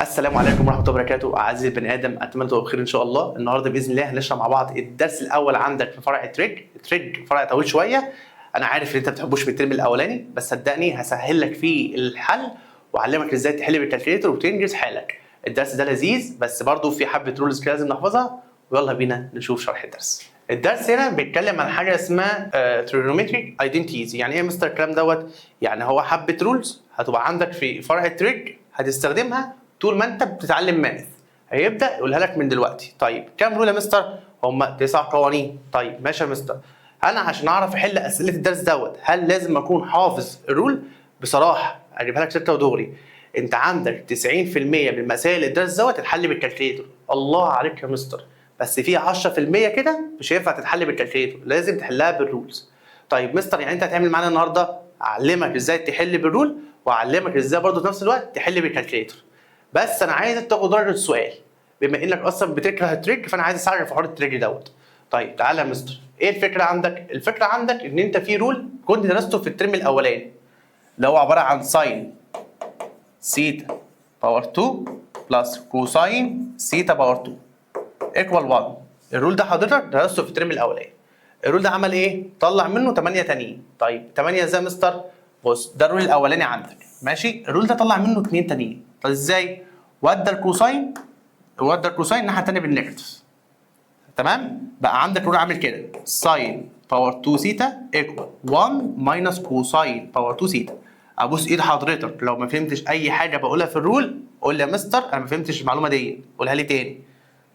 السلام عليكم ورحمه الله وبركاته. اعزائي البني ادم، اتمنى تبقوا بخير ان شاء الله. النهارده باذن الله هنشرح مع بعض الدرس الاول عندك في فرع تريج فرع طويل شويه. انا عارف ان انت ما بتحبوش في الترم الاولاني، بس صدقني هسهل لك فيه الحل واعلمك ازاي تحل بالكالكوليتر وتنجز حالك. الدرس ده لذيذ بس برضه في حبه رولز كده لازم نحفظها، ويلا بينا نشوف شرح الدرس. الدرس هنا بيتكلم عن حاجه اسمها تريجونومتريك ايدنتيتيز. يعني ايه يا مستر الكلام دوت؟ يعني هو حبه رولز هتبقى عندك في فرع تريج هتستخدمها طول ما انت بتتعلم ماث. هيبدا يقولها لك من دلوقتي. طيب كام رول يا مستر؟ هم 9 قوانين. طيب ماشي يا مستر، انا عشان اعرف احل اسئله الدرس دوت هل لازم اكون حافظ الرول؟ بصراحه اجيبها لك سته ودغري. انت عندك 90% من مسائل الدرس دوت الحل بالكالكليتر. الله عليك يا مستر، بس في 10% كده مش هينفع تتحل بالكالكليتر، لازم تحلها بالرولز. طيب مستر يعني انت هتعمل معانا النهارده اعلمك ازاي تحل بالرول واعلمك ازاي برضه في نفس الوقت تحل بالكالكليتر. بس انا عايزك تاخد درجه السؤال، بما انك اصلا بتكره التريج فانا عايز اساعدك في حوار التريج دوت. طيب تعالى يا مستر، ايه الفكره عندك؟ الفكره عندك ان انت في رول كنت درسته في الترم الاولاني اللي هو عباره عن ساين سيتا باور 2 بلس كوساين سيتا باور 2 ايكوال 1. الرول ده حضرتك درسته في الترم الاولاني. الرول ده عمل ايه؟ طلع منه 8 تانيين. طيب 8 ازاي يا مستر؟ بص، ده الرول الاولاني عندك ماشي. الرول ده طلع منه 2 تانيين. طب ازاي؟ ودى الكوساين الناحيه الثانيه بالنيجاتيف. تمام؟ بقى عندك رول عامل كده ساين باور 2 سيتا ايكوال 1 ماينس كوساين باور 2 سيتا. ابوس ايد حضرتك لو ما فهمتش اي حاجه بقولها في الرول قول لي يا مستر انا ما فهمتش المعلومه دي، قولها لي تاني.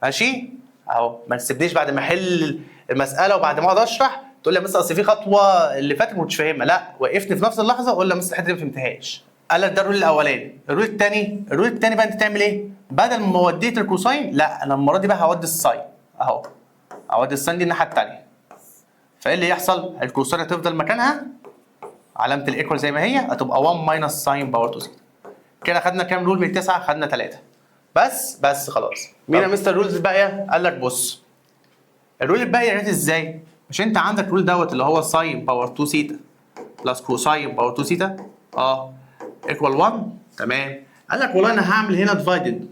ماشي؟ اهو ما تسيبنيش بعد ما احل المساله وبعد ما اقعد اشرح تقول لي يا مستر اصل في خطوه اللي فاتت ما كنتش فاهمها. لا، وقفني في نفس اللحظه وقول لي يا مستر الحته دي ما فهمتهاش. قال لك ده الرول الاولاني. الرول الثاني بقى انت تعمل ايه؟ بدل ما وديت الكوساين، لا انا المره دي بقى هودي الساين. اهو اودي الساين دي الناحيه الثانيه. فايه اللي يحصل؟ الكوساين هتفضل مكانها، علامه الايكوال زي ما هي، هتبقى 1 ماينس ساين باور 2 سيتا. كده خدنا كام رول من 9؟ خدنا 3 بس خلاص. مين يا مستر الرولز الباقيه؟ قال لك بص، الرول الباقي عرفت ازاي؟ مش انت عندك الرول دوت اللي هو ساين باور 2 سيتا بلس كوساين باور 2 سيتا ايكوال 1. تمام. قال لك والله انا هعمل هنا ديفايدد،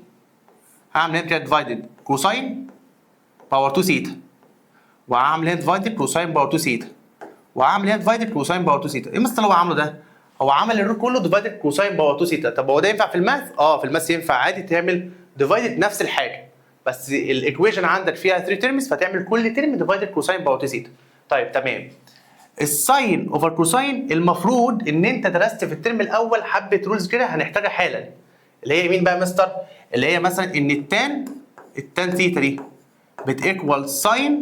هعمل هنا كده ديفايدد كوساين باور 2 سيتا، وهعمل هنا ديفايدد كوساين باور 2 سيتا، وهعمل هنا ديفايدد كوساين باور 2 سيتا. ايه مستر اللي هو عامله ده؟ هو عمل الرول كله ديفايدد كوساين باور 2 سيتا. طب هو ده ينفع في الماث؟ في الماث ينفع عادي تعمل ديفايدد نفس الحاجه، بس الايكويشن عندك فيها 3 تيرمز فتعمل كل تيرم ديفايدد كوساين باور 2 سيتا. طيب تمام. الساين اوفر كوساين المفروض ان انت درست في الترم الاول حبه رولز كده هنحتاجها حالا، اللي هي مين بقى يا مستر؟ اللي هي مثلا ان التان ثيتا دي بتيكوال ساين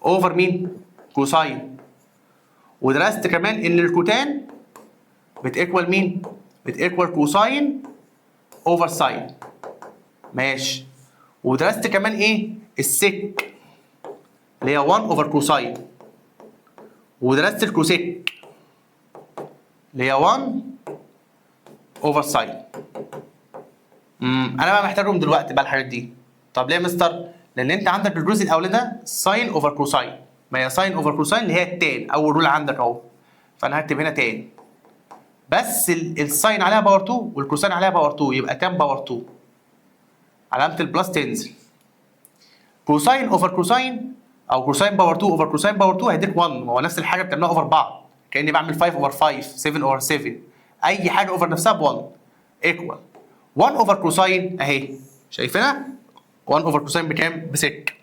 اوفر مين؟ كوساين. ودرست كمان ان الكوتان بتيكوال مين؟ بتيكوال كوساين اوفر ساين. ماشي. ودرست كمان ايه؟ السك اللي هي 1 اوفر كوساين. ودرست الكوسيك اللي هي 1 اوفر ساين. انا بقى محتاجهم دلوقتي بقى الحاجات دي. طب ليه يا مستر؟ لان انت عندك الجزء الاولاني ده ساين اوفر كوساين، ما هي ساين اوفر كوساين اللي هي التان، اول رول عندك اهو. فانا هكتب هنا تان، بس الساين عليها باور 2 والكوساين عليها باور 2 يبقى تان باور 2. علامه البلس تنزل. كوساين اوفر كوساين او كوساين باور 2 اوفر كوساين باور 2 هيديك 1. ما هو نفس الحاجه بتعملها اوفر بعض، كاني بعمل 5 اوفر 5 7 اوفر 7، اي حاجه اوفر نفسها ب 1 ايكوال 1 اوفر كوساين اهي شايفينها؟ 1 اوفر كوساين بكام؟ بسك،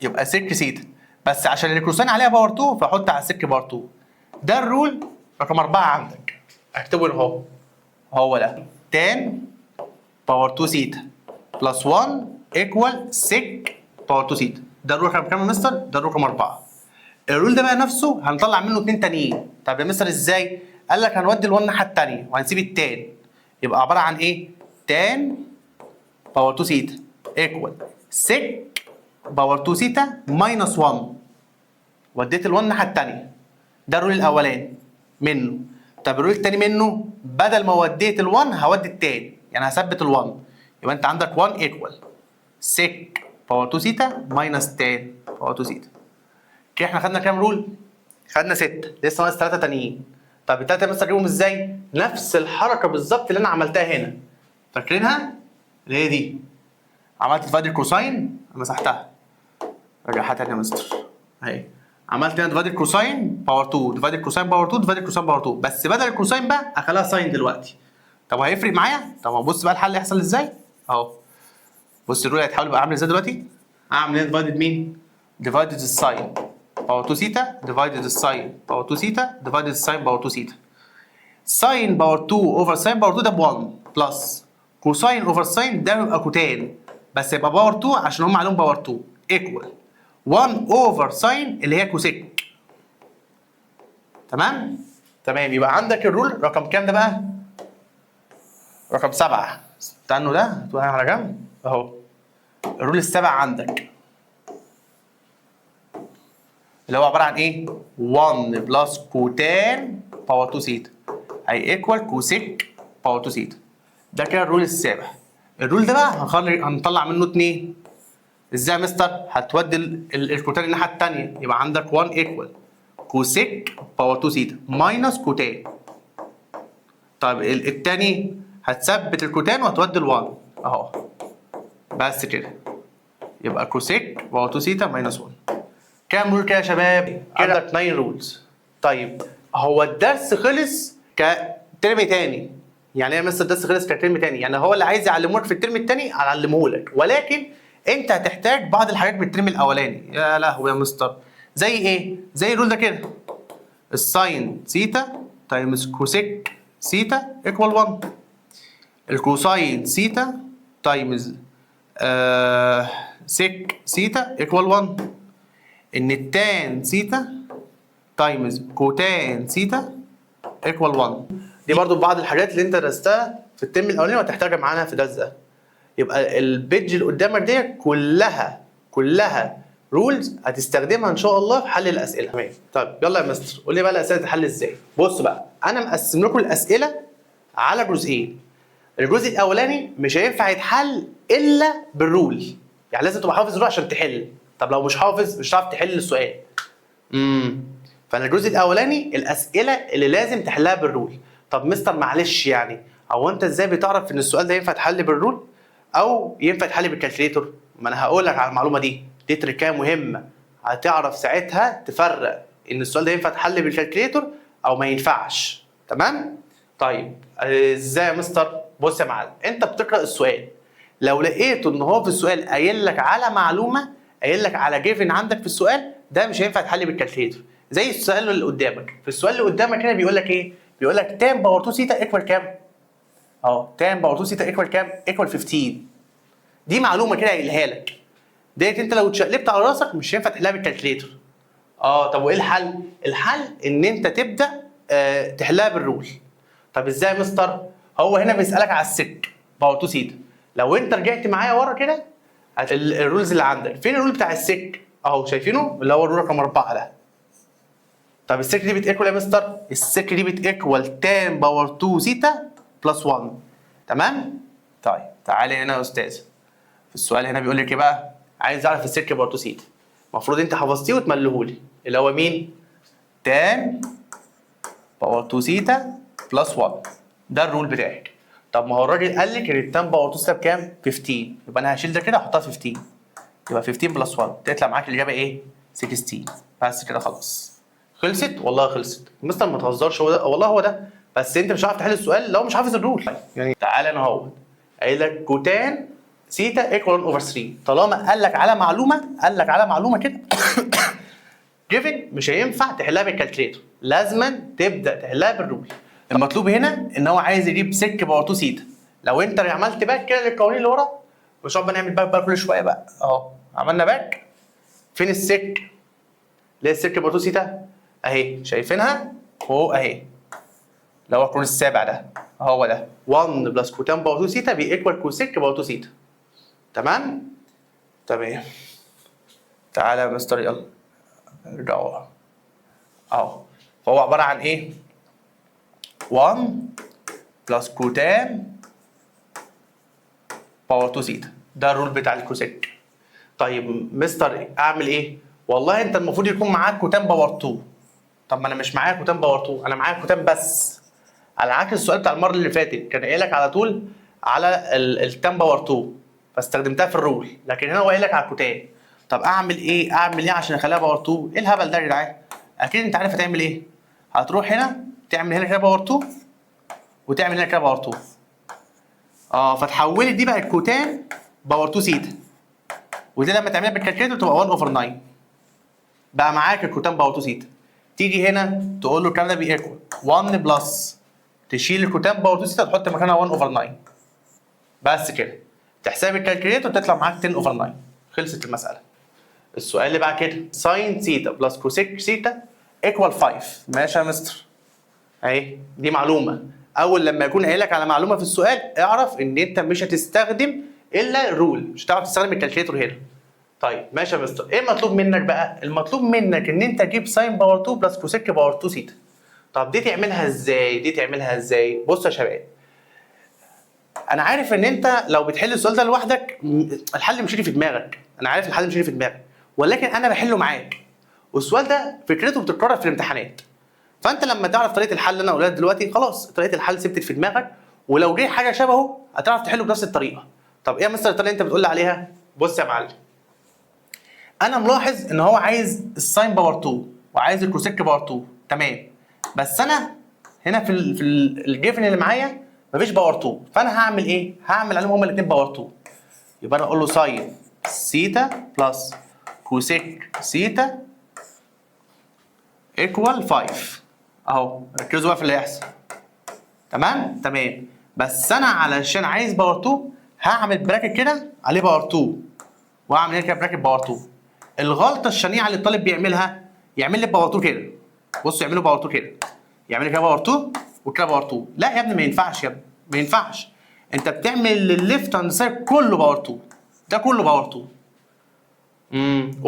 يبقى سك سيتا. بس عشان الكوساين عليها باور 2 فاحط على السك باور 2. ده الرول رقم 4 عندك، اكتبه هنا اهو. هو ده تان باور 2 سيتا بلس 1 ايكوال سك باور 2 سيتا. ده الرول رقم كام يا مستر؟ ده الرول رقم 4. الرول ده بقى نفسه هنطلع منه 2 تانيين. طب يا مستر ازاي؟ قال لك هنودي ال1 الناحيه الثانيه وهنسيب التان، يبقى عباره عن ايه؟ تان باور 2 سيتا ايكوال سك باور 2 سيتا ماينس 1. وديت ال1 الناحيه الثانيه. ده الرول الاولاني منه. طب الرول الثاني منه بدل ما وديت ال1 هودي التان، يعني هثبت ال1. يبقى انت عندك 1 ايكوال سك باور 2 سيتا ماينس تان باور 2 سيتا. كده احنا خدنا كام رول؟ خدنا 6، لسه ناقص 3 تانيين. طب التلاته مستر اجيبهم ازاي؟ نفس الحركه بالظبط اللي انا عملتها هنا. فاكرينها؟ اللي هي دي. عملت ديفايد الكوساين مسحتها. رجعها تاني يا مستر. اهي. عملت هنا ديفايد الكوساين باور 2، ديفايد الكوساين باور 2، ديفايد الكوساين باور 2، بس بدل الكوساين بقى اخليها ساين دلوقتي. طب هيفرق معايا؟ طب بص بقى الحل هيحصل ازاي؟ اهو. بص الرول هيتحول يبقى عامل ازاي دلوقتي؟ اعمل هنا ديفايدد مين؟ ديفايدد الساين باور 2 سيتا، ديفايدد الساين باور 2 سيتا، ديفايدد الساين باور 2 سيتا. ساين باور 2 اوفر ساين باور 2 ده ب 1 بلس كوساين اوفر ساين ده يبقى كوتان، بس يبقى باور 2 عشان هم عليهم باور 2 ايكوال 1 اوفر ساين اللي هي كوسيك. تمام؟ تمام. يبقى عندك الرول رقم كام ده بقى؟ رقم 7. استنوا ده تقول على جنب اهو. الرول السابع عندك اللي هو عباره عن ايه؟ 1 بلس كوتان باور 2 سيتا هي ايكوال كوسيك باور 2 سيتا. ده كده الرول السابع. الرول ده بقى هنطلع منه 2. ازاي يا مستر؟ هتودي الكوتان الناحيه الثانيه، يبقى عندك 1 ايكوال كوسيك باور 2 سيتا ماينس كوتان. طيب الثاني هتثبت الكوتان وهتودي ال1 اهو. بس كده. يبقى كوسيك باور 2 سيتا ماينس 1. كام رول كده يا شباب؟ كده عندك 9 رولز. طيب هو الدرس خلص كترم تاني. يعني ايه يا مستر الدرس خلص كترم تاني؟ يعني هو اللي عايز يعلمه لك في الترم التاني هعلمه لك، ولكن انت هتحتاج بعض الحاجات من الترم الاولاني. يا لهوي يا مستر. زي ايه؟ زي الرول ده كده. الساين سيتا تايمز كوسيك سيتا ايكوال 1. الكوساين سيتا تايمز سيك سيتا ايكوال 1. ان التان سيتا تايمز كوتان سيتا ايكوال 1. دي برضو بعض الحاجات اللي انت درستها في الترم الاولاني وهتحتاجها معانا في الدرس ده. يبقى البيج اللي قدامك دي كلها رولز هتستخدمها ان شاء الله في حل الاسئله. تمام. طيب يلا يا مستر قول لي بقى الاسئله تتحل ازاي. بص بقى انا مقسم لكم الاسئله على جزئين. الجزء الاولاني مش هينفع يتحل الا بالرول، يعني لازم تبقى حافظ الرول عشان تحل. طب لو مش حافظ مش هتعرف تحل السؤال. فانا الجزء الاولاني الاسئله اللي لازم تحلها بالرول. طب مستر معلش يعني هو انت ازاي بتعرف ان السؤال ده ينفع يتحل بالرول او ينفع يتحل بالكالكليتور؟ ما انا هقول لك على المعلومه دي تركه مهمه. هتعرف ساعتها تفرق ان السؤال ده ينفع يتحل بالكالكليتور او ما ينفعش. تمام؟ طيب ازاي يا مستر؟ بص يا معلم، انت بتقرا السؤال، لو لقيته ان هو في السؤال قايل لك على معلومه، قايل لك على جيفن عندك في السؤال، ده مش هينفع يتحل بالكالكليتور. زي السؤال اللي قدامك، في السؤال اللي قدامك هنا بيقول لك ايه؟ بيقول لك تان باور 2 سيتا ايكوال كام؟ اهو تان باور 2 سيتا ايكوال كام؟ ايكوال 15. دي معلومه كده قايلها لك. ديت انت لو اتشقلبت على راسك مش هينفع تحلها بالكالكليتور. طب وايه الحل؟ الحل ان انت تبدا تحلها بالرول. طب ازاي يا مستر؟ هو هنا بيسالك على السك باور 2 سيتا. لو انت رجعت معايا ورا كده الرولز اللي عندك، فين الرول بتاع السك؟ اهو شايفينه اللي هو الرول رقم 4 ده. طب السك دي بتيكوال يا مستر؟ السك دي بتيكوال تان باور 2 سيتا بلس 1. تمام؟ طيب تعالى هنا يا استاذ. في السؤال هنا بيقول لك ايه بقى؟ عايز اعرف السك باور 2 سيتا. المفروض انت حفظتيه وتملهولي اللي هو مين؟ تان باور 2 سيتا بلس 1. ده الرول بتاعك. طب ما هو الراجل قال لك ان التان باور 2 سيتا بكام؟ 15. يبقى انا هشيل ده كده احطها 15. يبقى 15 بلس 1 تطلع معاك الاجابه ايه؟ 16. بس كده خلاص. خلصت؟ والله خلصت. مستر ما تهزرش، هو ده والله هو ده. بس انت مش عارف تحل السؤال لو مش حافظ الرول. يعني تعالى انا اهو قايل لك كوتان سيتا ايكوال اوفر 3. طالما قال لك على معلومه كده جيفن مش هينفع تحلها بالكالكليتور، لازما تبدا تحلها بالرول. المطلوب هنا ان هو عايز يجيب سك باور 2 سيتا. لو انت عملت باك كده للقوانين اللي ورا، مش هنبقى نعمل باك بقى كل شويه بقى. اهو عملنا باك. فين السك؟ اللي هي السك باور 2 سيتا اهي، شايفينها فوق اهي، اللي هو القانون السابع ده هو ده 1 بلس كوتان باور 2 سيتا بيكوال كوسيك باور 2 سيتا. تمام؟ تمام. تعالى يا مستر يلا ارجعوا اهو. فهو عباره عن ايه؟ 1 بلس كوتان باور 2 سيتا. ده الرول بتاع الكوسيك. طيب مستر اعمل ايه؟ والله انت المفروض يكون معاك كوتان باور 2. طب ما انا مش معايا كوتان باور 2، انا معايا كوتان بس. على عكس السؤال بتاع المره اللي فاتت كان قايل لك على طول على ال 10 باور 2 فاستخدمتها في الرول، لكن هنا هو قايل لك على الكوتان. طب اعمل ايه؟ اعمل ايه عشان اخليها باور 2؟ ايه الهبل ده يا جدعان؟ اكيد انت عارف هتعمل ايه. هتروح هنا تعمل هنا كده باور 2 وتعمل هنا كده باور 2. فتحولت دي بقى الكوتان باور 2 سيتا، ودي لما تعملها بالكالكوليتر تبقى 1 اوفر 9. بقى معاك الكوتان باور 2 سيتا. تيجي هنا تقول له الكلام ده بيكوال 1 بلس، تشيل الكوتان باور 2 سيتا وتحط مكانها 1 اوفر 9. بس كده تحسب الكالكوليتر وتطلع معاك 10 اوفر 9. خلصت المساله. السؤال اللي بعد كده ساين سيتا بلس كوسيك سيتا ايكوال 5. ماشي يا مستر. اهي دي معلومه. اول لما يكون قايل لك على معلومه في السؤال اعرف ان انت مش هتستخدم الا الرول، مش هتعرف تستخدم الكالكوليتر هنا. طيب ماشي يا مستر، ايه المطلوب منك بقى؟ المطلوب منك ان انت تجيب ساين باور 2 بلس كوسيك باور 2 سيتا. طب دي تعملها ازاي؟ بص يا شباب، انا عارف ان انت لو بتحل السؤال ده لوحدك الحل مش هيجي في دماغك، انا عارف الحل مش هيجي في دماغك، ولكن انا بحله معاك. والسؤال ده فكرته بتتكرر في الامتحانات. فانت لما تعرف طريقه الحل اللي انا قولها دلوقتي خلاص طريقه الحل ثبتت في دماغك، ولو جه حاجه شبهه هتعرف تحله بنفس الطريقه. طب ايه يا مستر الطريقه اللي انت بتقول لي عليها؟ بص يا معلم، انا ملاحظ ان هو عايز الساين باور 2 وعايز الكوسيك باور 2، تمام. بس انا هنا في الجيفن اللي معايا مفيش باور 2، فانا هعمل ايه؟ هعمل عليهم هما الاثنين باور 2. يبقى انا اقول له ساين سيتا بلس كوسيك سيتا ايكوال 5 اهو. ركزوا بقى في اللي هيحصل. تمام. بس انا علشان عايز باور 2 هعمل براكت كده عليه باور 2، واعمل هنا كده براكت باور 2. الغلطه الشنيعه اللي الطالب بيعملها يعمل لي باور 2 كده. بصوا يعملوا باور 2 كده، يعمل لي كده باور 2 وكده باور 2. لا يا ابني ما ينفعش، يا ابني ما ينفعش. انت بتعمل الليفت هاند سايد كله باور 2، ده كله باور 2.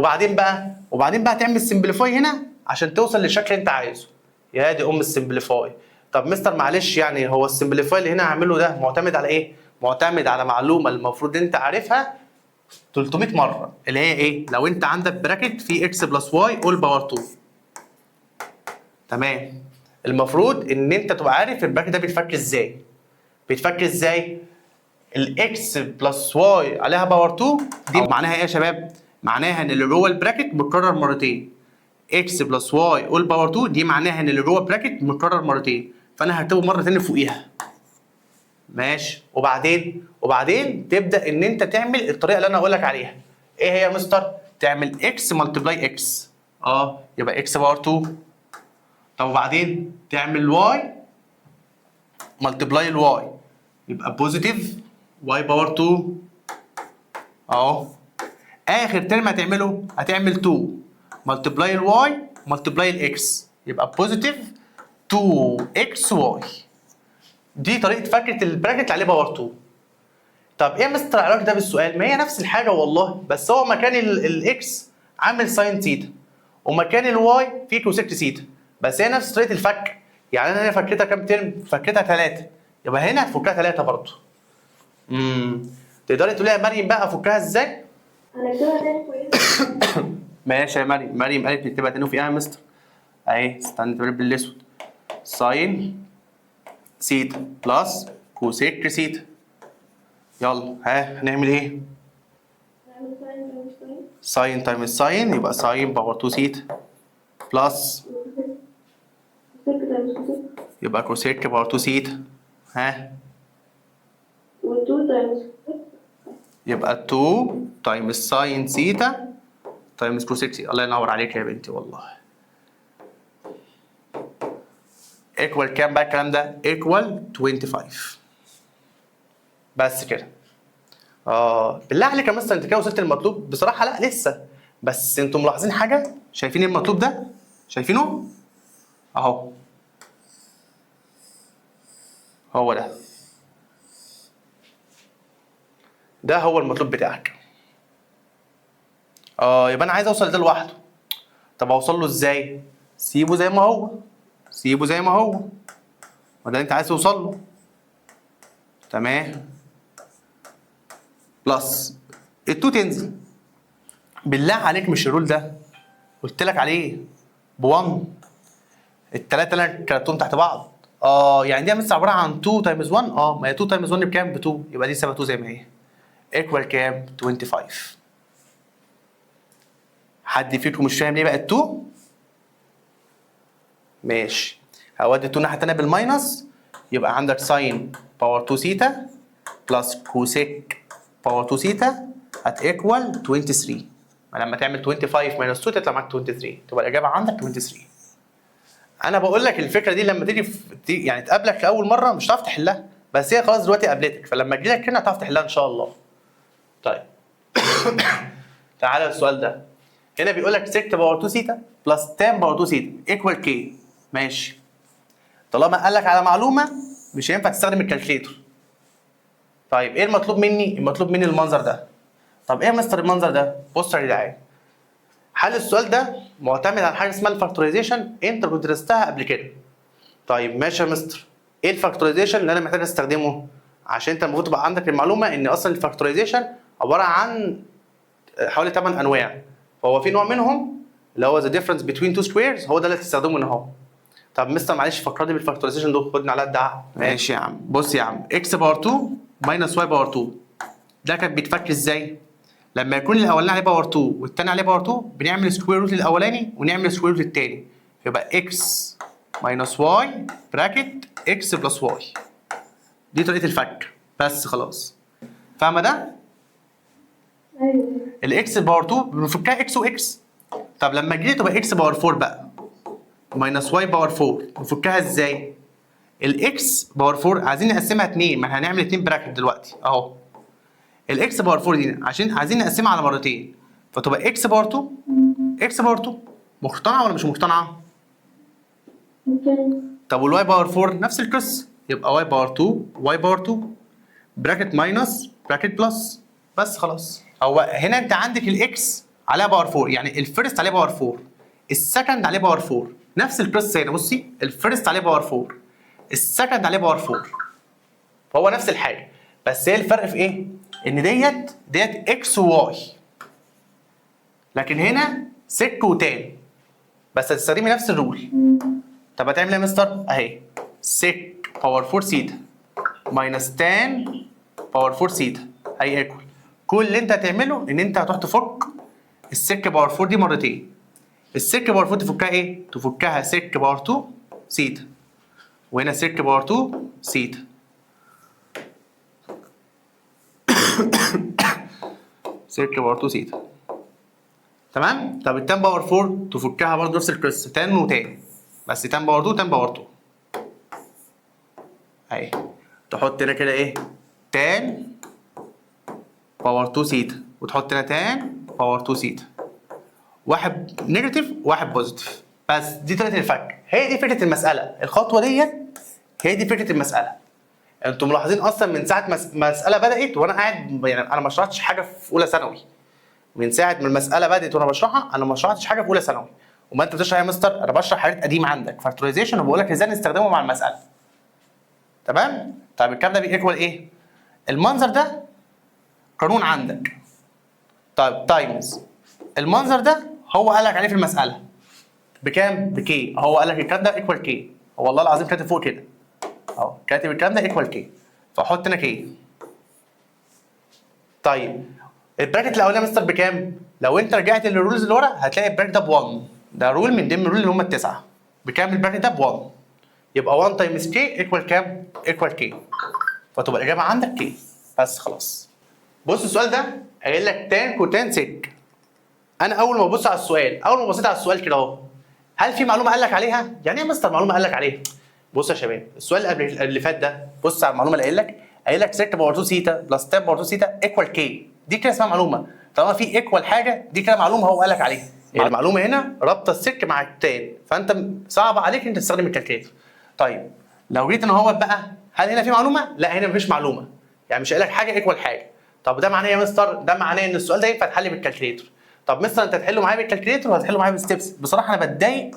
وبعدين بقى تعمل سمبليفاي هنا عشان توصل للشكل اللي انت عايزه. يا دي السمبليفاي. طب مستر معلش، يعني هو السمبليفاي اللي هنا هعمله ده معتمد على ايه؟ معتمد على معلومه المفروض انت عارفها 300 مره، اللي هي ايه؟ لو انت عندك براكت في اكس بلس واي اول باور 2. تمام. المفروض ان انت تبقى عارف البراكت ده بيتفك ازاي. الاكس بلس واي عليها باور 2 دي معناها ايه يا شباب؟ معناها ان اللي جوه البراكت متكرر مرتين. اكس بلس واي اول باور 2 دي معناها ان اللي جوه البراكت متكرر مرتين، فانا هكتبه مره ثانيه فوقيها. ماشي. وبعدين تبدا ان انت تعمل الطريقه اللي انا هقول لك عليها. ايه هي يا مستر؟ تعمل اكس ملتبلاي اكس. يبقى اكس باور 2. طب وبعدين تعمل واي ملتبلاي الواي، يبقى بوزيتيف واي باور 2 اهو. اخر ترم هتعمل 2 ملتبلاي الواي ملتبلاي الاكس، يبقى بوزيتيف 2 اكس واي. دي طريقه فكره البراكت اللي عليه باور 2. طب ايه يا مستر العلاقه ده بالسؤال؟ ما هي نفس الحاجه والله، بس هو مكان الاكس عامل ساين ثيتا ومكان الواي فيه كوسيك ثيتا، بس هي نفس طريقه الفك. يعني انا هنا فكيتها كام ترم؟ فكيتها 3، يبقى هنا هتفكها 3 برضه. تقدري تقولي يا مريم بقى افكها ازاي؟ هنكتبها تاني كويس. ماشي يا مريم قالت نكتبها تاني وفيها يا مستر. اهي استنى تبقى بالاسود. ساين سيتا بلس كوسيك سيتا. يلا هنعمل ايه؟ هنعمل ساين تايمز ساين. ساين تايمز ساين يبقى ساين باور 2 سيتا بلس كوسيك تايمز كوسيك. يبقى كوسيك باور 2 سيتا. و2 تايمز كوسيك. يبقى 2 تايمز ساين سيتا تايمز كوسيك سيتا. الله ينور عليك يا بنتي والله. ايكوال كام بقى الكلام ده؟ ايكوال 25. بس كده. بالله عليك يا مستر انت كده وصلت للمطلوب؟ بصراحه لا لسه، بس انتوا ملاحظين حاجه؟ شايفين المطلوب ده؟ شايفينه؟ اهو هو ده هو المطلوب بتاعك. يبقى انا عايز اوصل لده لوحده. طب اوصل له ازاي؟ سيبه زي ما هو، وده اللي انت عايز توصل له. تمام. بلس ال2 تنزل. بالله عليك مش الرول ده قلت لك عليه ب1؟ الثلاثه اللي انا كتبتهم تحت بعض يعني دي مس عباره عن 2 تايمز 1. ما هي 2 تايمز 1 بكام؟ ب 2. يبقى دي سابقه 2 زي ما هي. ايكوال كام؟ 25. حد فيكم مش فاهم ليه بقت 2؟ ماشي. هودي 2 الناحيه الثانيه بالماينس، يبقى عندك ساين باور 2 سيتا بلس كوسيك باور 2 سيتا هتيكوال 23. لما تعمل 25 ماينس 2 تطلع معاك 23، تبقى الاجابه عندك 23. انا بقول لك الفكره دي لما تيجي يعني تقابلك لاول مره مش هتعرف تحلها، بس هي خلاص دلوقتي قابلتك، فلما تجي لك هنا هتعرف تحلها ان شاء الله. طيب تعالى السؤال ده. هنا بيقول لك سيك باور 2 سيتا بلس تان باور 2 سيتا ايكوال كي. ماشي. طالما قال لك على معلومه مش هينفع تستخدم الكالكليتور. طيب ايه المطلوب مني؟ المطلوب مني المنظر ده. طب ايه يا مستر المنظر ده؟ بص يا جدعان، حل السؤال ده معتمد على حاجه اسمها الفاكتورايزيشن، انت كنت درستها قبل كده. طيب ماشي يا مستر، ايه الفاكتورايزيشن اللي انا محتاج استخدمه؟ عشان انت المفروض تبقى عندك المعلومه ان اصلا الفاكتورايزيشن عباره عن حوالي 8 انواع، فهو في نوع منهم اللي هو the difference between two squares هو ده اللي تستخدمه هنا اهو. طب مستر معلش فكرني بالفاكتورايزيشن ده، خدني على قد عقل. ماشي يا عم، بص يا عم، اكس باور 2 ماينس واي باور 2 ده كان بيتفك ازاي؟ لما يكون الاولاني عليه باور 2 والثاني عليه باور 2 بنعمل سكوير روت للاولاني ونعمل سكوير روت للثاني، يبقى اكس ماينس واي براكت اكس بلس واي. دي طريقه الفك بس خلاص. فاهمه ده؟ ايوه. الاكس باور 2 بنفكها اكس واكس. طب لما جيت تبقى اكس باور 4 بقى ماينس واي باور 4 نفكها ازاي؟ الاكس باور 4 عايزين نقسمها 2، ما هنعمل 2 براكت دلوقتي اهو. الاكس باور 4 دي عشان عايزين نقسمها على مرتين، فتبقى اكس باور 2 اكس باور 2. مقتنعه ولا مش مقتنعه؟ ممكن. طب والواي باور 4 نفس القصه، يبقى واي باور 2 واي باور 2 براكت ماينس براكت بلس. بس خلاص. هو هنا انت عندك الاكس عليها باور 4، يعني الفيرست عليه باور 4، السكند عليه باور 4، نفس القصه هنا. بصي الفيرست عليه باور 4، السكند عليه باور 4، فهو نفس الحاجه، بس هي الفرق في ايه؟ ان ديت اكس وواي، لكن هنا سك وتان، بس هتستخدمي نفس الرول. طب هتعمل ايه يا مستر؟ اهي سك باور 4 سيتا ماينس تان باور 4 سيتا هي ايكوال. كل اللي انت هتعمله ان انت هتروح تفك السك باور 4 دي مرتين. السك باور 4 تفكها ايه؟ تفكها سك باور 2 سيتا، وهنا سك باور 2 سيتا. سك باور 2 سيتا. تمام؟ طب التان باور 4 تفكها برضه نفس القصه، تان وتان، بس تان باور 2 تان باور 2. اهي تحط هنا كده ايه؟ تان باور 2 سيتا، وتحط هنا تان باور 2 سيتا. واحد نيجاتيف وواحد بوزيتيف. بس دي طريقه الفك، هي دي فكره المساله، الخطوه ديت هي دي فكره المساله. انتم ملاحظين اصلا من ساعه مساله بدات وانا قاعد، يعني انا ما شرحتش حاجه في اولى ثانوي. من ساعه ما المساله بدات وانا بشرحها انا ما شرحتش حاجه في اولى ثانوي. وما انت بتشرح يا مستر انا بشرح حاجات قديمه عندك فاكتورايزيشن، وبقول لك ازاي نستخدمه مع المساله. تمام؟ طيب الكلام ده بيكوال ايه؟ المنظر ده قانون عندك. طيب تايمز المنظر ده هو قال لك عليه في المساله بكام؟ بكي. هو قال لك الكلام ده ايكوال كي، هو والله العظيم كاتب فوق كده اهو، كاتب الكلام ده ايكوال كي، فحط هنا كي. طيب البراكت الاولاني يا مستر بكام؟ لو انت رجعت للرولز اللي ورا هتلاقي البراكت ده ب 1، ده رول من ضمن الرول اللي هم التسعه. بكام البراكت ده؟ ب 1. يبقى 1 تايمز كي ايكوال كام؟ ايكوال كي، فتبقى الاجابه عندك كي. بس خلاص. بص السؤال ده قايل لك تان كوتان سك. انا اول ما ببص على السؤال، اول ما بصيت على السؤال كده اهو، هل في معلومه قال لك عليها؟ يعني ايه يا مستر معلومه قال لك عليها؟ بص يا شباب السؤال اللي فات ده، بص على المعلومه اللي قايل لك سك باور 2 سيتا بلس تان باور 2 سيتا ايكوال كي. دي كده اسمها معلومه. طالما في ايكوال حاجه دي كده معلومه هو قال لك عليها. يعني المعلومه هنا رابطه السك مع التان، فانت صعب عليك انت تستخدم الكالكليتر. طيب لو جيت انا هو بقى، هل هنا في معلومه؟ لا هنا مفيش معلومه، يعني مش قايل لك حاجه ايكوال حاجه. طب ده معناه ايه يا مستر؟ ده معناه ان السؤال ده ينفع يتحل بالكالكليتر. طب مستر انت هتحله معايا بالكالكليتر ولا هتحله معايا بالستبس؟ بصراحه انا بتضايق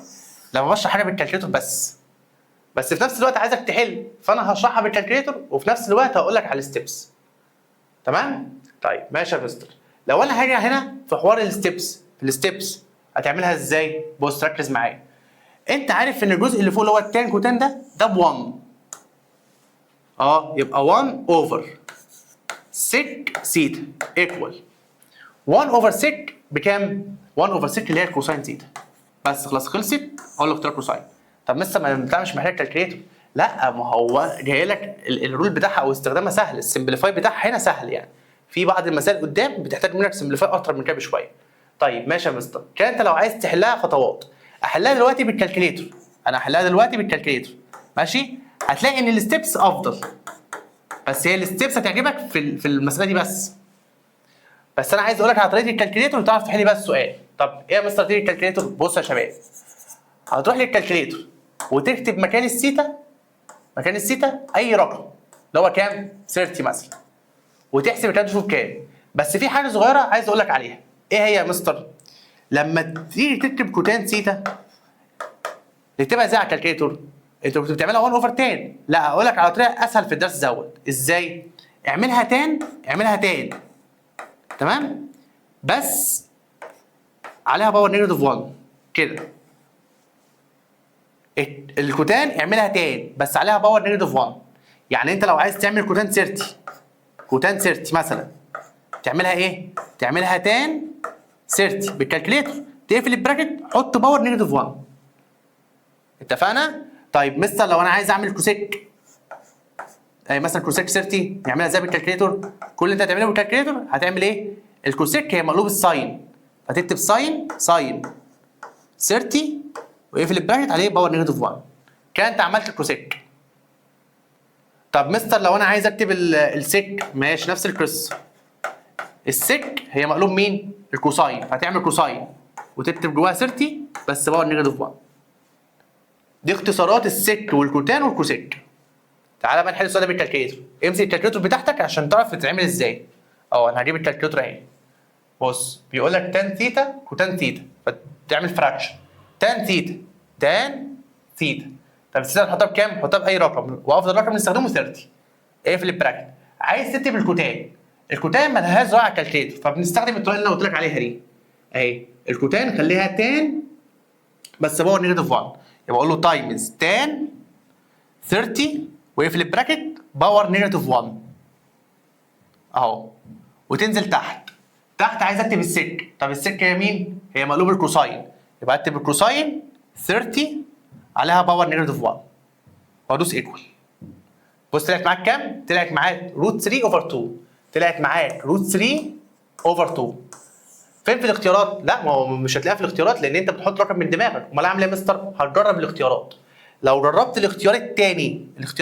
لما بشرح حاجه بالكالكليتر بس في نفس الوقت عايزك تحل، فانا هشرحها بالكالكليتر وفي نفس الوقت هقول لك على الستبس. تمام؟ طيب ماشي يا مستر. لو انا هاجي هنا في حوار الستبس هتعملها ازاي؟ بص ركز معايا. انت عارف ان الجزء اللي فوق اللي هو التان كوتان ده ب 1، يبقى 1 اوفر سيك سيتا ايكوال 1 اوفر سيك بكام؟ 1 اوفر سيك اللي هي الكوساين سيتا. بس خلاص خلصت. اقول له اختار كوساين. طب لسه ما انت مش محتاج كالكليتر. لا، ما هو جاي لك الرول بتاعها او استخدامها سهل، السمبليفاي بتاعها هنا سهل يعني. في بعض المسائل قدام بتحتاج منك سمبليفاي اكتر من كده بشويه. طيب ماشي يا مستر، كده انت لو عايز تحلها خطوات احلها دلوقتي بالكالكليتر. انا هحلها دلوقتي بالكالكليتر ماشي. هتلاقي ان الستبس افضل، بس هي الستبس هتعجبك في المساله دي بس انا عايز اقول لك على طريقه الكالكليتر وتعرف تحل بقى السؤال. طب ايه يا مستر طريقه الكالكليتر؟ بص يا شباب، هتروح للكالكليتر وتكتب مكان السيتا اي رقم اللي هو كام؟ 30 مثلا، وتحسب الكلام ده تشوف كام. بس في حاجه صغيره عايز اقول لك عليها. ايه هي يا مستر؟ لما تيجي تكتب كوتان سيتا تكتبها ازاي على الكالكليتر؟ انت كنت بتعملها 1 اوفر تان. لا، اقول لك على طريقه اسهل في الدرس دوت. ازاي؟ اعملها تان تمام، بس عليها باور نيجاتيف 1 كده. الكوتان اعملها تان بس عليها باور نيجاتيف 1. يعني انت لو عايز تعمل كوتان 30 مثلا، تعملها ايه؟ تعملها تان 30 بالكالكليتر، تقفل البراكت، حط باور نيجاتيف 1. اتفقنا؟ طيب مستر لو انا عايز اعمل كوسيك، مثلا كوسيك 30 نعملها ازاي بالكالكليتر؟ كل اللي انت هتعمله بالكالكليتر هتعمل ايه؟ الكوسيك هي مقلوب الساين، فتكتب ساين 30 ويقفل البراكت عليه باور نيجاتيف 1. كده انت عملت الكوسيك. طب مستر لو انا عايز اكتب السيك، ماشي نفس القصه. السيك هي مقلوب مين؟ الكوساين، فهتعمل كوساين وتكتب جواها 30 بس باور نيجاتيف 1. دي اختصارات السيك والكوتان والكوسيك. تعالى بقى نحل السؤال ده بالكالكليتر. امسك الكالكليتر بتاعتك عشان تعرف تتعمل ازاي. انا هجيب الكالكليتر اهي. بص بيقول لك تان ثيتا كوتان ثيتا، فتعمل فراكشن. تان ثيتا. طب الثيتا هتحطها بكام؟ حطها باي رقم، وافضل رقم نستخدمه 30. اقفل البراكت. عايز تكتب الكوتان مالهاش زرار على الكالكليتر، فبنستخدم الطريقه اللي انا قلت لك عليها دي اهي. الكوتان خليها تان بس باور نيجاتيف 1. يبقى اقول له تايمز تان 30 ويقفل البراكت باور نيجاتيف 1 اهو، وتنزل تحت عايز اكتب السك. طب السك هي مين؟ هي مقلوب الكوساين، يبقى اكتب الكوساين 30 عليها باور نيجاتيف 1 وادوس ايكوال. بص طلعت معاك كام؟ طلعت معاك روت 3 اوفر 2. طلعت معاك روت 3 اوفر 2. فين في الاختيارات؟ لا، ما هو مش هتلاقيها في الاختيارات لان انت بتحط رقم من دماغك. امال اعمل ايه يا مستر؟ هتجرب الاختيارات. لو جربت الاختيار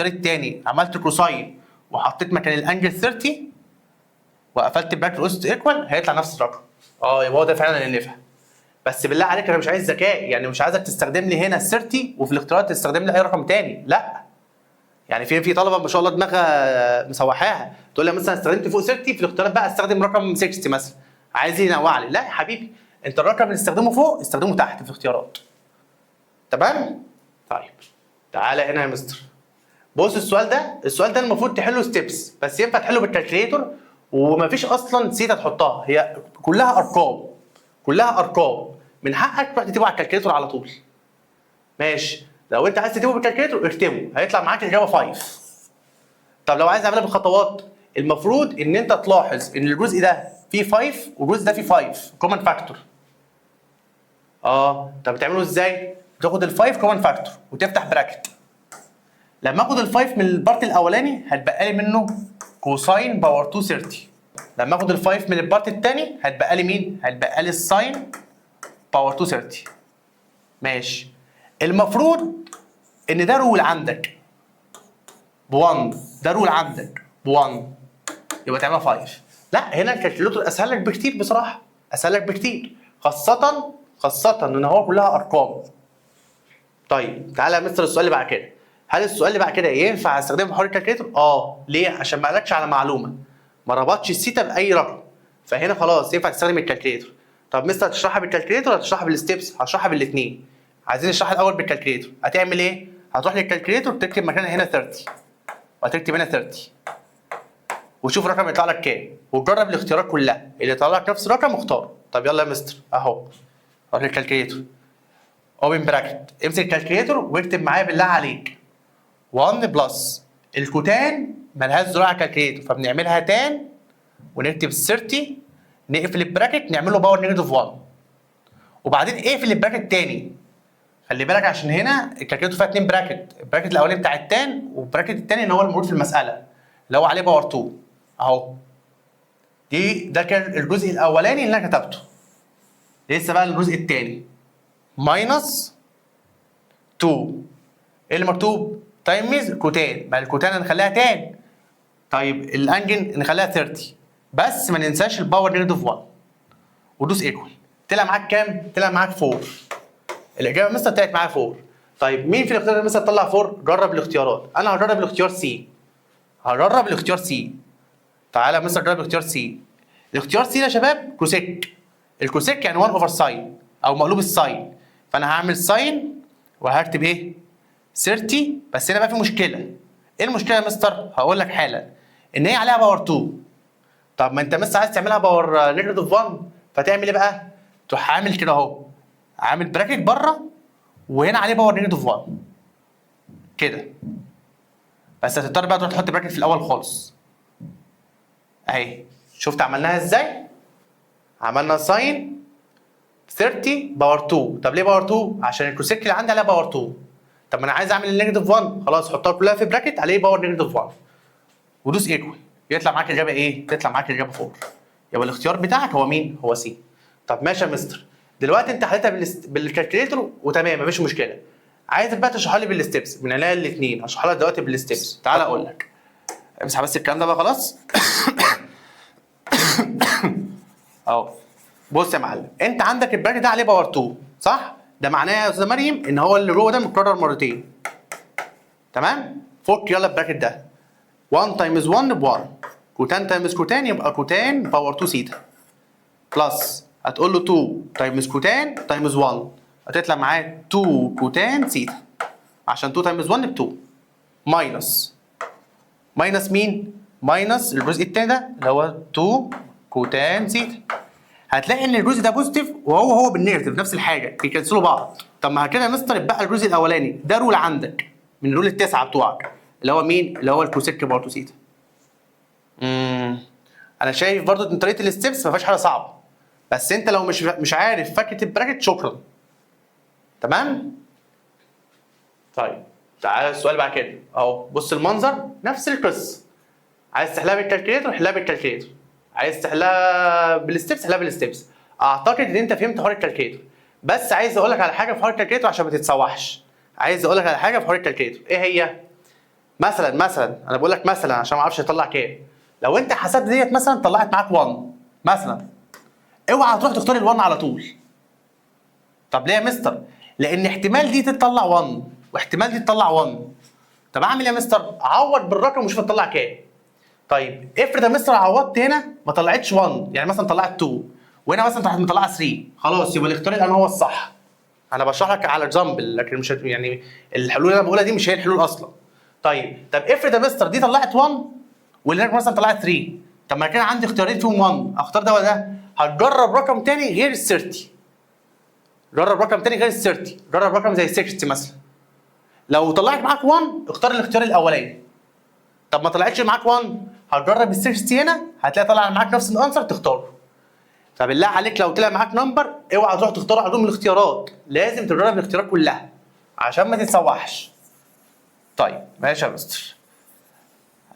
الثاني عملت كوساين وحطيت مكان الانجل 30 وقفلت براكت وقلت ايكوال، هيطلع نفس الرقم. يبقى هو ده فعلا اللي نفع. بس بالله عليك انا مش عايز ذكاء، يعني مش عايزك تستخدم لي هنا 30 وفي الاختيارات تستخدم لي اي رقم تاني، لا. يعني في طلبه ما شاء الله دماغها مسوحاها، تقول لي مثلا استخدمت فوق 30 في الاختيارات بقى استخدم رقم 60 مثلا، عايز ينوع لي. لا يا حبيبي، انت الرقم اللي تستخدمه فوق استخدمه تحت في الاختيارات. تمام؟ طيب تعالى هنا يا مستر. بص السؤال ده المفروض تحله ستيبس، بس ينفع تحله بالكالكليتر، ومفيش اصلا سيتا تحطها، هي كلها ارقام من حقك تروح تكتبه على الكالكليتر على طول. ماشي، لو انت عايز تكتبه بالكالكليتر اكتبه، هيطلع معاك الاجابه 5. طب لو عايز اعملها بالخطوات، المفروض ان انت تلاحظ ان الجزء ده فيه 5 والجزء ده فيه 5 كومن فاكتور. طب بتعمله ازاي؟ تاخد ال5 كومن فاكتور وتفتح براكت. لما اخد ال5 من البارت الاولاني هتبقى لي منه كوساين باور 2 30. لما اخد ال5 من البارت الثاني هتبقى لي مين؟ هتبقى لي الساين باور 2 30. ماشي، المفروض ان ده رول عندك ب1، ده رول عندك ب1، يبقى تعملها 5. لا، هنا الكالكوليتر اسهل لك بكتير بصراحه، اسهل لك بكتير، خاصه ان هو كلها ارقام. طيب تعالى يا مستر السؤال اللي بعد كده. هل السؤال اللي بعد كده ينفع استخدمه في حوار الكالكوليتر؟ ليه؟ عشان ما قالكش على معلومه، ما ربطش السيتا باي رقم، فهنا خلاص ينفع تستخدم الكالكوليتر. طب مستر هتشرحها بالكالكوليتر ولا هتشرحها بالستبس؟ هشرحها بالاثنين. عايزين نشرحها الاول بالكالكوليتر. هتعمل ايه؟ هتروح للكالكوليتر وتكتب مكانها هنا 30 وهتكتب هنا 30 وشوف الرقم يطلع لك كام، وتجرب الاختيارات كلها، اللي يطلع لك نفس الرقم اختاره. طب يلا يا مستر اهو، روح للكالكوليتر، اوبن براكت، امسك الكالكوليتر واكتب معايا بالله عليك 1 بلس الكوتان ملهاش زرار على الكالكليتر، فبنعملها تان ونكتب 30، نقفل البراكت نعمل له باور نيجاتيف 1، وبعدين اقفل البراكت تاني. خلي بالك عشان هنا الكالكليتر فيها 2 براكت، البراكت الاولاني بتاع التان والبراكت التاني اللي هو الموجود في المساله اللي هو عليه باور 2 اهو. ده كان الجزء الاولاني اللي انا كتبته. لسه بقى الجزء الثاني ماينس 2 ايه اللي مكتوب؟ تايمز كوتان، ما الكوتان هنخليها تان. طيب الانجن نخليها 30 بس ما ننساش الباور نيجاتيف 1 ودوس ايكوال. طلع معاك كام؟ طلع معاك 4. الاجابه مستر طلعت معايا 4. طيب مين في الاختيار اللي مستر طلع 4؟ جرب الاختيارات. انا هجرب الاختيار سي. هجرب الاختيار سي. تعالى مستر جرب الاختيار سي. الاختيار سي يا شباب كوسيك. الكوسيك يعني 1 اوفر ساين او مقلوب الساين. فانا هعمل ساين وهكتب ايه؟ 30. بس هنا بقى في مشكله. ايه المشكله يا مستر؟ هقول لك حالا. ان هي عليها باور 2. طب ما انت مستر عايز تعملها باور نيجاتيف 1 فتعمل ايه بقى؟ تروح عامل كده اهو. عامل براكت بره وهنا عليه باور نيجاتيف 1 كده. بس هتضطر بقى تروح تحط براكت في الاول خالص. اهي شفت عملناها ازاي؟ عملنا ساين 30 باور 2. طب ليه باور 2؟ عشان الكوسيك اللي عندي عليها باور 2. طب ما انا عايز اعمل النيجاتيف 1 خلاص حطها كلها في براكت عليه باور نيجاتيف 1 ودوس ايكوال. يطلع معاك الاجابه ايه؟ تطلع معاك الاجابه 4. يبقى الاختيار بتاعك هو مين؟ هو سي. طب ماشي يا مستر. دلوقتي انت حليتها بالكالكليتر وتمام مفيش مشكله. عايزك بقى تشرحها لي بالستبس من عينيا الاثنين. هشرحها لك دلوقتي بالستبس. تعال اقول لك. امسح بس الكلام ده بقى خلاص. اهو بص يا معلم، انت عندك البراكت ده عليه باور 2 صح؟ ده معناه يا استاذه مريم ان هو اللي جوه ده متكرر مرتين. تمام؟ فك يلا البراكت ده. 1 تايمز 1 ب 1. كوتان تايمز كوتان يبقى كوتان باور 2 سيتا. بلس هتقول له 2 تايمز كوتان تايمز 1 هتطلع معاه 2 كوتان سيتا. عشان 2 تايمز 1 ب 2. ماينس. ماينس مين؟ ماينس الجزء الثاني ده اللي هو 2 كوتان سيتا. هتلاقي ان الجزء ده بوزيتيف وهو بالنيجاتيف نفس الحاجه بيكنسلوا بعض. طب ما كده يا مستر يبقى الجزء الاولاني ده رول عندك من الرول التسعه بتوعك اللي هو مين؟ اللي هو الكوسيك باور 2 سيتا. انا شايف برضو ان طريقه الستبس ما فيهاش حاجه صعبه. بس انت لو مش عارف فكه البراكت شكرا. تمام؟ طيب تعالى السؤال بعد كده اهو. بص المنظر نفس القصه. عايز تحلها بالكالكليتر حلها بالكالكليتر. عايز تحلها بالستبس حلها بالستبس. اعتقد ان انت فهمت حوار الكالكليتر. بس عايز اقول لك على حاجه في حوار الكالكليتر عشان ما تتسوحش. عايز اقول لك على حاجه في حوار الكالكليتر. ايه هي؟ مثلا انا بقول لك مثلا عشان ما اعرفش اطلع كام. لو انت حسبت ديت مثلا طلعت معاك 1 مثلا، اوعى تروح تختار ال1 على طول. طب ليه يا مستر؟ لان احتمال دي تطلع 1 واحتمال دي تطلع 1. طب اعمل ايه يا مستر؟ عوض بالرقم وشوف هتطلع كام. طيب افرض يا مستر عوضت هنا ما طلعتش 1 يعني مثلا طلعت 2 وهنا مثلا طلعت مطلعه 3 خلاص يبقى الاختيار الان هو الصح. انا بشرح لك على اكزامبل لكن مش يعني الحلول اللي انا بقولها دي مش هي الحلول اصلا. طيب افرض يا مستر دي طلعت 1 واللي هناك مثلا طلعت 3. طب ما كان عندي اختيارين فيهم 1 اختار ده ولا ده؟ هتجرب رقم تاني غير ال 30. جرب رقم تاني غير ال 30. جرب رقم زي 60 مثلا. لو طلعت معاك 1 اختار الاختيار الاولاني. طب ما طلعتش معاك 1 هتجرب ال 60 هنا هتلاقي طلع معاك نفس الانسر تختاره. فبالله عليك لو طلع معاك نمبر اوعى تروح تختار على طول من الاختيارات. لازم تجرب الاختيارات كلها عشان ما تتسوحش. طيب ماشي يا مستر.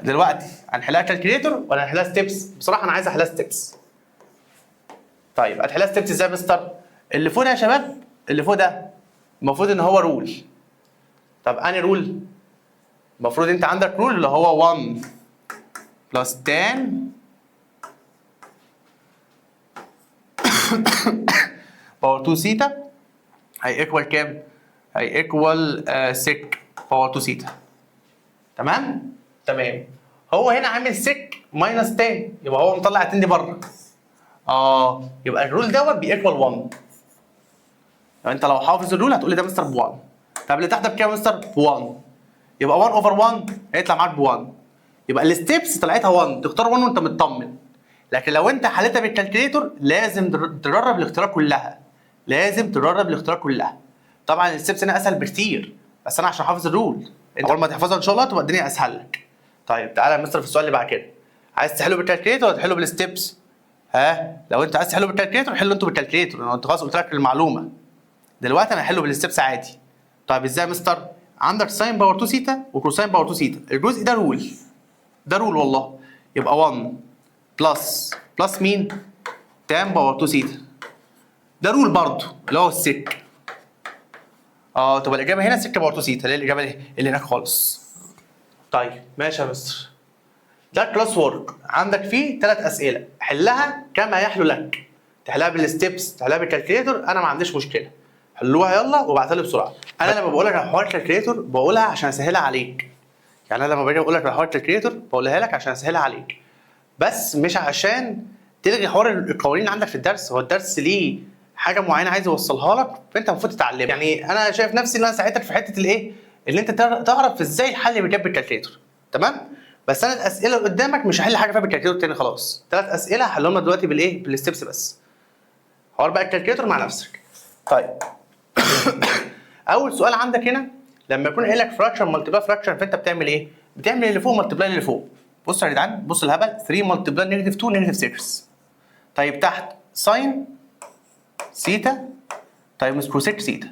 دلوقتي هنحلها كالكليتر ولا هنحلها ستيبس؟ بصراحه انا عايز احلها ستيبس. طيب هتحلها ستيبس ازاي يا مستر؟ اللي فوق ده يا شباب اللي فوق ده المفروض ان هو رول. طب انهي رول؟ المفروض انت عندك رول اللي هو 1 بلس 10 باور 2 سيتا هي ايكوال كام؟ هي ايكوال 6 باور 2 سيتا. تمام؟ تمام. هو هنا عامل 6 ماينس 10 يبقى هو مطلع 10 دي بره. يبقى الرول دوت بيكوال 1. لو انت لو حافظ الرول هتقول لي ده مستر ب 1. طب اللي تحت ده بكام يا مستر؟ ب 1. يبقى 1 اوفر 1 هيطلع معاك ب 1. يبقى الستبس طلعتها 1 تختار 1 وانت مطمن. لكن لو انت حليتها بالكالكليتر لازم تجرب الاختيارات كلها. لازم تجرب الاختيارات كلها. طبعا الستبس هنا اسهل بكتير بس انا عشان حافظ الرول. انت اول ما تحفظها ان شاء الله تبقى الدنيا اسهل لك. طيب تعالى يا مستر في السؤال اللي بعد كده. عايز تحله بالكالكليتر ولا تحله بالستبس؟ ها لو انت عايز تحله بالكالكليتر حله انتوا بالكالكليتر، انا انت خلاص قلت لك المعلومه. دلوقتي انا هحله بالستبس عادي. طيب ازاي يا مستر؟ عندك ساين باور 2 سيتا وكوساين باور 2 سيتا، الجزء ده رول، ده رول والله. يبقى 1 بلس مين؟ تان باور 2 سيتا، ده رول برضه اللي هو السك. تبقى الاجابه هنا سك باور 2 سيتا، اللي هي الاجابه اللي هناك خالص. طيب ماشي يا مستر. ده كلاس وورك، عندك فيه 3 اسئله، حلها كما يحلو لك. تحلها بالستبس، تحلها بالكالكليتر، انا ما عنديش مشكله. حلوها يلا وابعتها لي بسرعه. انا لما بقول لك على حوار الكالكليتر بقولها عشان اسهلها عليك. يعني انا لما باجي اقول لك على حوار الكالكليتر بقولها لك عشان اسهلها عليك، بس مش عشان تلغي حوار القوانين عندك في الدرس. هو الدرس ليه حاجه معينه عايز يوصلها لك، فانت المفروض تتعلمها. يعني انا شايف نفسي ان انا ساعدتك في حته الايه، اللي انت تعرف ازاي الحل بيجاب بالكالكليتر، تمام؟ بس انا الاسئله اللي قدامك مش هحل حاجه فيها بالكالكليتر تاني خلاص. 3 اسئله هحلهم لك دلوقتي بالايه، بالستبس بس. حوار بقى الكالكليتر مع نفسك. طيب اول سؤال عندك هنا، لما يكون قايل لك فراكشن مالتيبلاي فراكشن، فانت بتعمل ايه؟ بتعمل اللي فوق مالتيبلاي اللي فوق. بصوا يا جدعان، بصوا الهبل، 3 مالتيبلاي نيجاتيف 2 نيجاتيف 6. طيب تحت ساين سيتا تايمز كوسيك سيتا.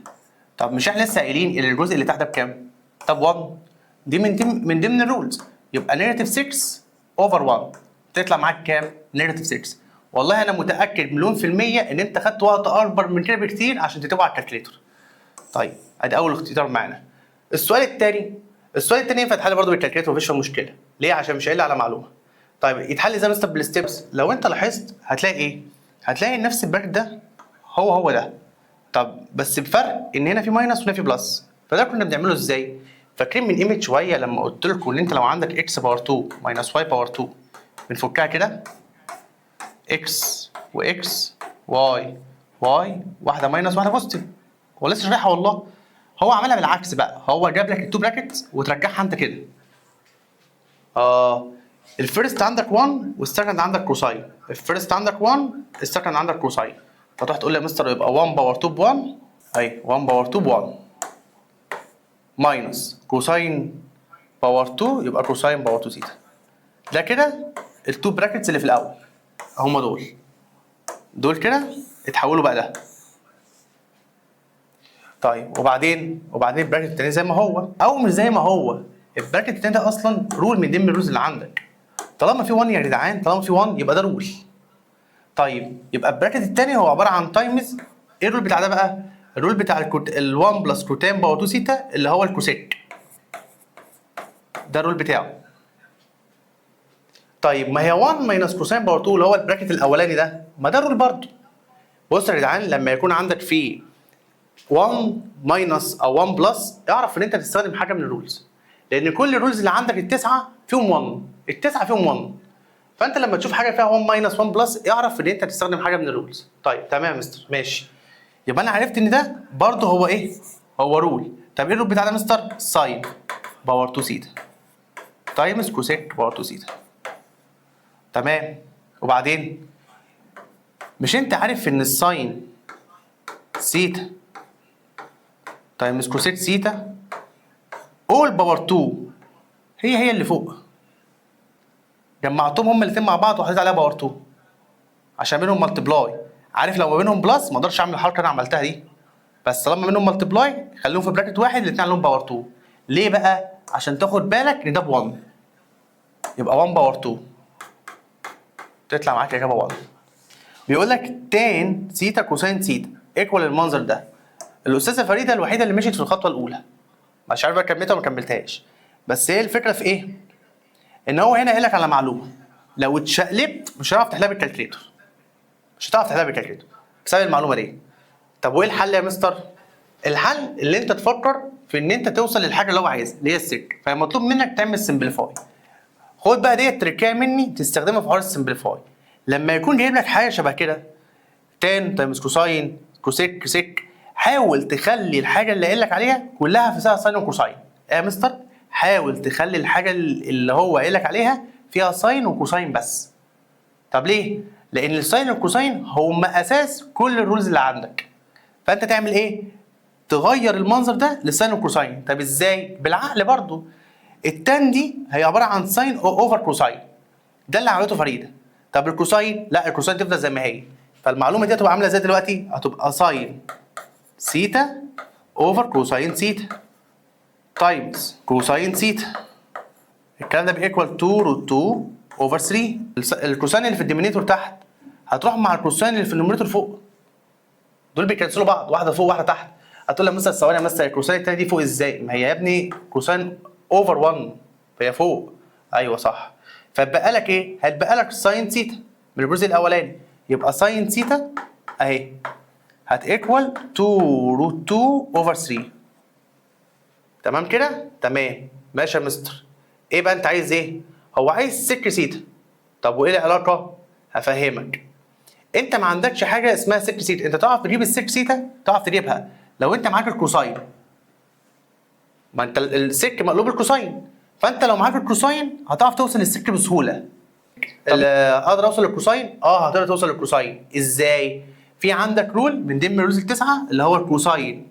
طب مش احنا لسه قايلين ان الجزء اللي تحت ده بكام؟ طب 1 دي من ضمن الرولز، يبقى نيجاتيف 6 اوفر 1 تطلع معاك كام؟ نيجاتيف 6. والله انا متاكد مليون في الميه ان انت خدت وقت اكبر من كده بكتير عشان تكتبه على الكالكليتر. طيب ادي اول اختيار معانا. السؤال الثاني ينفع يتحل برضه بالكالكليتر مفيش فيه مشكله. ليه؟ عشان مش قايل على معلومه. طيب يتحل ازاي مستر بالستبس؟ لو انت لاحظت هتلاقي ايه؟ هتلاقي نفس الباك ده هو ده. طب بس بفرق ان هنا في ماينس وهنا في بلس. فده كنا بنعمله ازاي؟ فاكرين من قيمه شويه لما قلت لكم ان انت لو عندك اكس باور 2 ماينس واي باور 2 بنفكها كده، اكس واكس واي واحده ماينس واحده بوزيتيف. هو لسه شارحها والله. هو عملها بالعكس بقى، هو جاب لك التو براكتس وترجعها انت كده. الفيرست عندك 1 والسكند عندك كوساين. الفيرست عندك 1 السكند عندك كوساين. فتروح تقول لي يا مستر يبقى 1 باور 2 ب 1 اهي 1 باور 2 ب 1 ماينس كوساين باور 2 يبقى كوساين باور 2 سيتا. ده كده التو براكتس اللي في الاول هم دول كده اتحولوا بقى ده. طيب وبعدين البراكت التاني زي ما هو او مش زي ما هو. البراكت التاني ده اصلا رول من ضمن الرولز اللي عندك. طالما في 1 يا جدعان، طالما في 1 يبقى ده رول. طيب يبقى البراكت التاني هو عباره عن تايمز ايه الرول بتاع ده بقى؟ الرول بتاع ال1 بلس كوتان باور 2 سيتا اللي هو الكوسيك. ده الرول بتاعه. طيب ما هي 1 ماينس كوساين باور 2 اللي هو البراكت الاولاني ده، ما ده الرول برضه. بص يا جدعان، لما يكون عندك فيه 1 ماينس او 1 بلس اعرف ان انت بتستخدم حاجه من الرولز، لان كل الرولز اللي عندك التسعه فيهم 1، التسعه فيهم 1. فانت لما تشوف حاجه فيها 1 ماينس 1 بلس اعرف ان انت تستخدم حاجه من الرولز. طيب تمام يا مستر ماشي. يبقى انا عرفت ان ده برضه هو ايه؟ هو رول. طب ايه الرول بتاع ده يا مستر؟ ساين باور 2 سيتا تايمز كوسيك باور 2 سيتا. تمام. وبعدين مش انت عارف ان الساين سيتا تايمز كوسيك سيتا اول باور 2 هي اللي فوق، جمعتهم هما الاثنين مع بعض وحطيت عليها باور 2 عشان بينهم مالتبلاي. عارف لو ما بينهم بلس ما اقدرش اعمل الحركه اللي انا عملتها دي، بس طالما بينهم مالتبلاي خليهم في براكت واحد الاثنين عليهم باور 2. ليه بقى؟ عشان تاخد بالك ان ده ب 1 يبقى 1 باور 2 تطلع معاك اجابه 1. بيقول لك تان سيتا كوساين سيتا ايكوال المنظر ده. الاستاذه فريده الوحيده اللي مشيت في الخطوه الاولى، مش عارف بقى كملتها ولا ما كملتهاش. بس هي الفكره في ايه؟ ان هو هنا قايل لك على معلومه لو اتشقلبت مش هتعرف تحلها بالكالكليتر، مش هتعرف تحلها بالكالكليتر بسبب المعلومه دي. طب وايه الحل يا مستر؟ الحل اللي انت تفكر في ان انت توصل للحاجه اللي هو عايزها اللي هي السك، فمطلوب منك تعمل سمبليفاي. خد بقى ديت تركيه مني تستخدمها في حوار السمبليفاي. لما يكون جايب لك حاجه شبه كده تان تايمز كوساين كوسيك حاول تخلي الحاجه اللي قايل لك عليها كلها في فيها ساين وكوساين. يا مستر حاول تخلي الحاجه اللي هو قايل لك عليها فيها ساين وكوساين بس. طب ليه؟ لان الساين والكوساين هم اساس كل الرولز اللي عندك. فانت تعمل ايه؟ تغير المنظر ده للساين والكوساين. طب ازاي؟ بالعقل برضو. التان دي هي عباره عن ساين اوفر كوساين، ده اللي عملته فريده. طب الكوساين، لا الكوساين تفضل زي ما هي. فالمعلومه دي هتبقى عامله ازاي دلوقتي؟ هتبقى ساين سيتا اوفر كوساين سيتا تايمز كوساين سيتا. الكلام ده بيكوال 2 روت 2 اوفر 3. الكوساين اللي في الديمينيتور تحت هتروح مع الكوساين اللي في النوميريتور فوق، دول بيكنسلوا بعض، واحده فوق واحده تحت. هتقول لي مثلا ثواني مثلا الكوساين التانيه دي فوق ازاي؟ ما هي يا ابني كوساين اوفر 1 فهي فوق. ايوه صح. فبقى لك ايه؟ هتبقى لك ساين ثيتا من الجزء الاولاني، يبقى ساين ثيتا اهي هتيكوال 2 روت 2 اوفر 3. تمام كده؟ تمام ماشي يا مستر. ايه بقى انت عايز ايه؟ هو عايز سك ثيتا. طب وايه العلاقه؟ هفهمك. انت ما عندكش حاجه اسمها سك ثيتا، انت تعرف تجيب السك ثيتا، تعرف تجيبها لو انت معاك الكوساين. ما انت السك مقلوب الكوساين، فانت لو معاك الكوساين هتعرف توصل للسك بسهوله. اقدر اوصل للكوساين؟ هتقدر توصل للكوساين. ازاي؟ في عندك رول من ضمن الرولز التسعه اللي هو الكوساين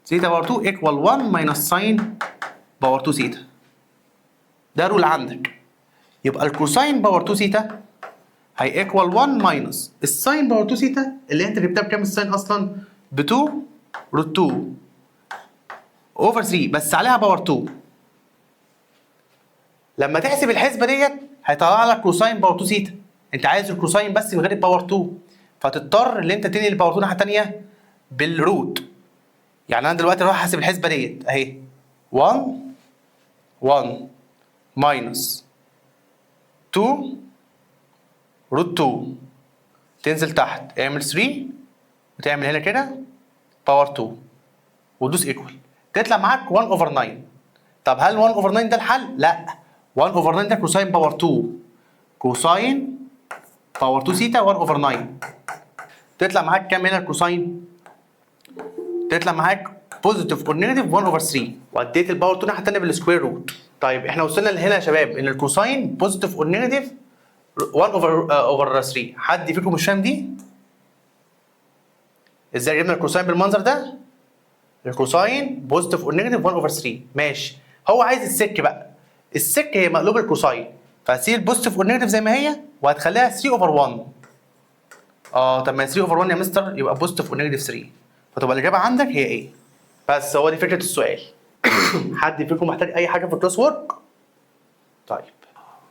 ثيتا باور 2 ايكوال 1 ماينس ساين باور 2 ثيتا. ده رول عندك. يبقى الكوساين باور 2 ثيتا هي ايكوال 1 ماينس الساين باور 2 ثيتا اللي انت جبتها بكام الساين اصلا؟ ب 2 روت 2 اوفر 3 بس عليها باور 2. لما تحسب الحسبه ديت هيطلع لك كوساين باور 2 ثيتا. انت عايز الكوساين بس من غير الباور 2، فتضطر ان انت تنقل الباور 2 ناحيه ثانيه بالروت. يعني انا دلوقتي اروح احسب الحسبه ديت اهي 1 ماينس 2 روت 2 تنزل تحت اعمل 3 وتعمل هنا كده باور 2 وتدوس ايكوال تطلع معاك 1 اوفر 9. طب هل 1 اوفر 9 ده الحل؟ لا، 1 اوفر 9 ده كوساين باور 2. كوساين باور 2 ثيتا 1 اوفر 9 تطلع معاك كام هنا الكوساين؟ تطلع معاك بوزيتيف اور نيجاتيف 1 اوفر 3 واديت الباور 2 الناحيه الثانيه بالسكوير روت. طيب احنا وصلنا لهنا يا شباب ان الكوساين بوزيتيف اور نيجاتيف 1 اوفر 3. حد فيكم مش فاهم دي؟ ازاي جبنا الكوساين بالمنظر ده؟ الكوساين بوزيتيف اور نيجاتيف 1 اوفر 3 ماشي. هو عايز السك بقى. السك هي مقلوب الكوساين، فهتسيب البوزيتيف اور نيجاتيف زي ما هي وهتخليها 3 اوفر 1. طب ما 3 اوفر 1 يا مستر يبقى بوزيتيف اور نيجاتيف 3، فتبقى الاجابه عندك هي ايه؟ بس هو دي فكره السؤال. حد فيكم محتاج اي حاجه في الكلاس ورك؟ طيب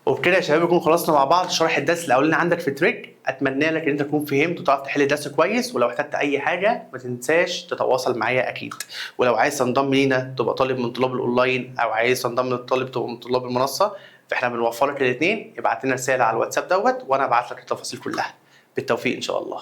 وبكده يا شباب نكون خلصنا مع بعض شرح الدرس الاولاني عندك في تريج. اتمنى لك ان انت تكون فهمت وتعرف تحل الدرس كويس، ولو احتجت اي حاجه ما تنساش تتواصل معايا اكيد. ولو عايز تنضم لينا تبقى طالب من طلاب الاونلاين او عايز تنضم للطالب تبقى من طلاب المنصه، فاحنا بنوفر لك الاثنين. ابعت لنا رساله على الواتساب دوت وانا ابعت لك التفاصيل كلها. بالتوفيق ان شاء الله.